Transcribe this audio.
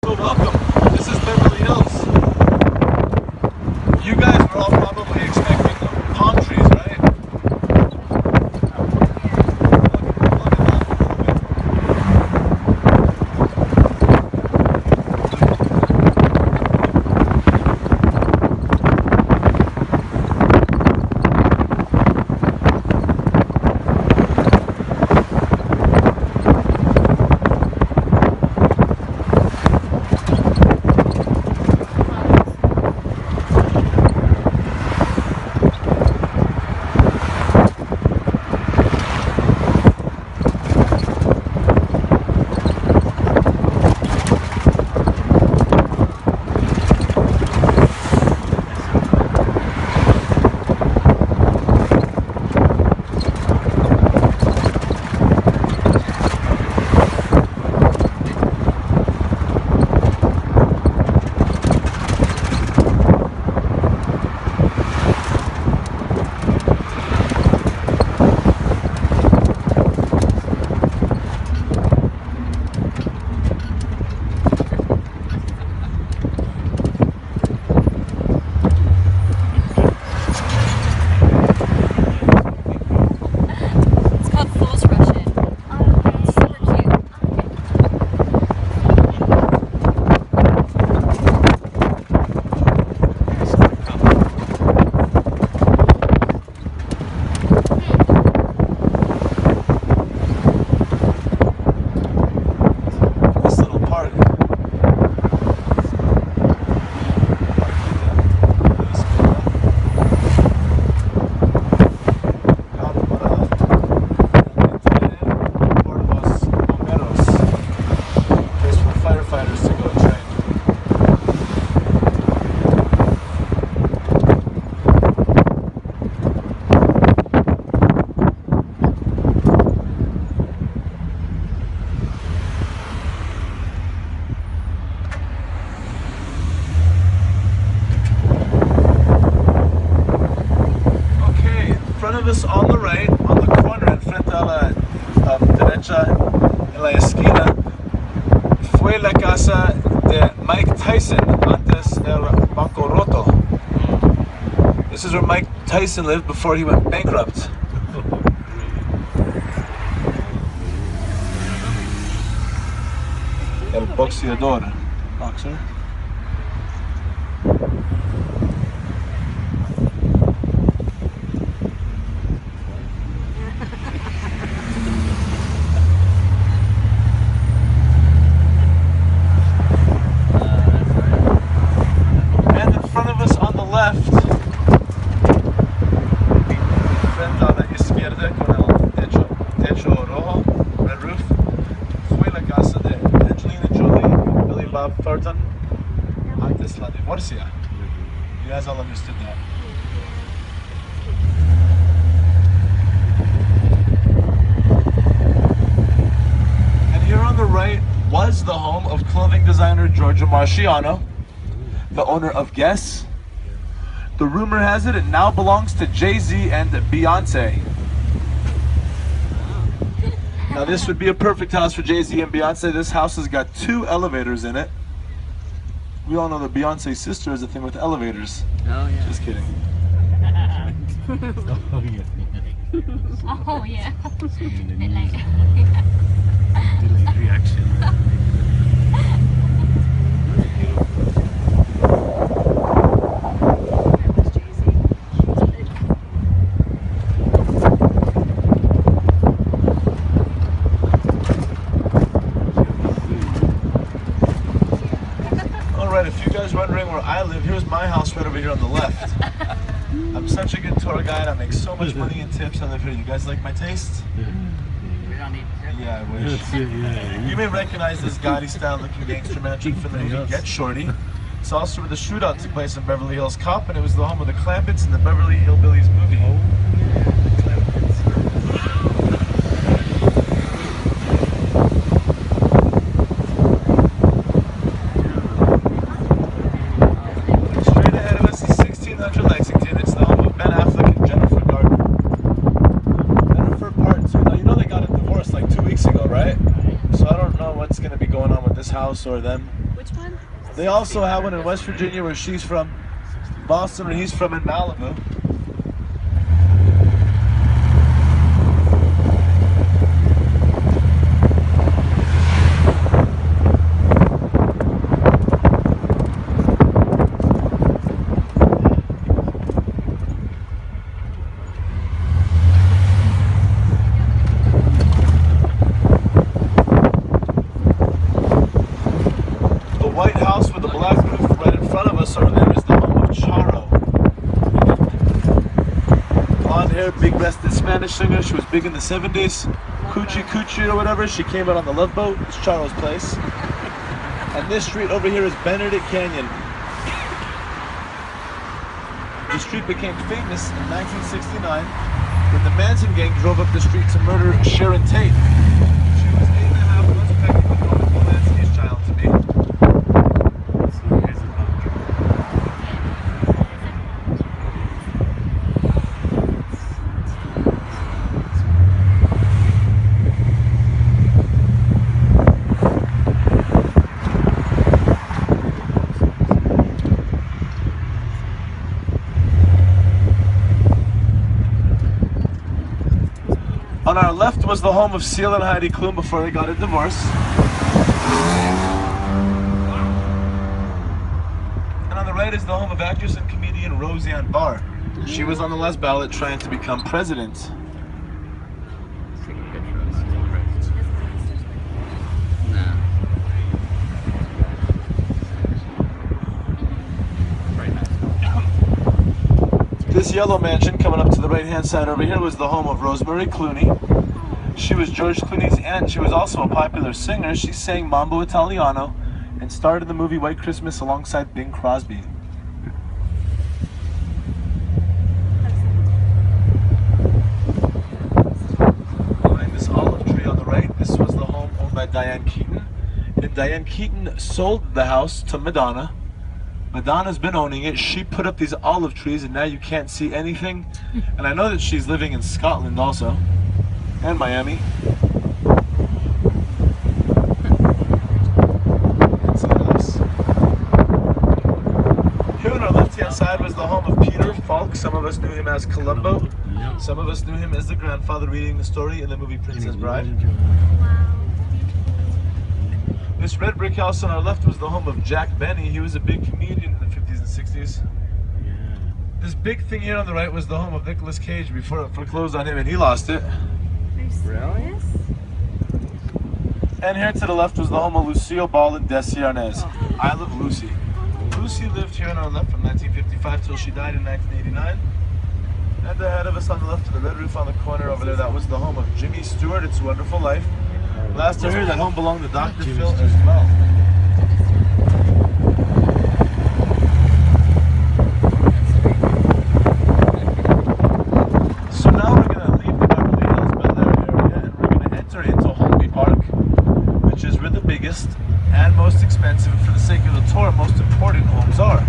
So welcome. This is Beverly Hills. You guys were all probably expecting palm trees, right? Us on the right, on the corner, enfrente a la derecha, en la esquina, fue la casa de Mike Tyson antes del bancarrotto. This is where Mike Tyson lived before he went bankrupt. El boxeador. Boxer. Antes la divorcia. You guys all understood that. And here on the right was the home of clothing designer Giorgio Marciano, the owner of Guess. The rumor has it now belongs to Jay-Z and Beyonce. Now this would be a perfect house for Jay-Z and Beyonce. This house has got 2 elevators in it. We all know that Beyonce's sister is a thing with elevators. Oh yeah. Just kidding. Oh yeah. Oh yeah. Delayed reaction. If you guys are wondering where I live, here's my house right over here on the left. I'm such a good tour guide. I make so much money in tips. I live here. You guys like my taste? We don't need tips. Yeah, I wish. You may recognize this gaudy style looking gangster mansion from the movie Get Shorty. It's also where the shootout took place in Beverly Hills Cop, and it was the home of the Clampetts in the Beverly Hillbillies movie. Oh, yeah, the Clampetts. Or them. Which one? They also have one in West Virginia where she's from, Boston where he's from, in Malibu. White house with the black roof right in front of us over there is the home of Charo. Blonde hair, big breasted Spanish singer. She was big in the 70s. Coochie Coochie or whatever. She came out on the Love Boat. It's Charo's place. And this street over here is Benedict Canyon. The street became famous in 1969 when the Manson gang drove up the street to murder Sharon Tate. She was 8.5 months pregnant with Roman Polanski's child to me. On our left was the home of Seal and Heidi Klum before they got a divorce. And on the right is the home of actress and comedian Roseanne Barr. She was on the last ballot trying to become president. This yellow mansion coming up to the right hand side over here was the home of Rosemary Clooney. She was George Clooney's aunt. She was also a popular singer. She sang Mambo Italiano and starred in the movie White Christmas alongside Bing Crosby. Behind this olive tree on the right, this was the home owned by Diane Keaton. And Diane Keaton sold the house to Madonna. Madonna's been owning it. She put up these olive trees and now you can't see anything. And I know that she's living in Scotland also. And Miami. That's nice. Here on our left-hand side was the home of Peter Falk. Some of us knew him as Columbo. Some of us knew him as the grandfather reading the story in the movie Princess Bride. This red brick house on our left was the home of Jack Benny. He was a big comedian in the 50s and 60s. Yeah. This big thing here on the right was the home of Nicolas Cage before it foreclosed on him and he lost it. Are you serious? And here to the left was the home of Lucille Ball and Desi Arnaz. I Love Lucy. Lucy lived here on our left from 1955 till she died in 1989. And ahead of us on the left to the red roof on the corner over there, that was the home of Jimmy Stewart, It's a Wonderful Life. Last I heard, that home belonged to Dr. Phil as well. So now we're going to leave the Beverly Hills Bel Air area and we're going to enter into Holmby Park, which is where the biggest and most expensive, for the sake of the tour, most important homes are.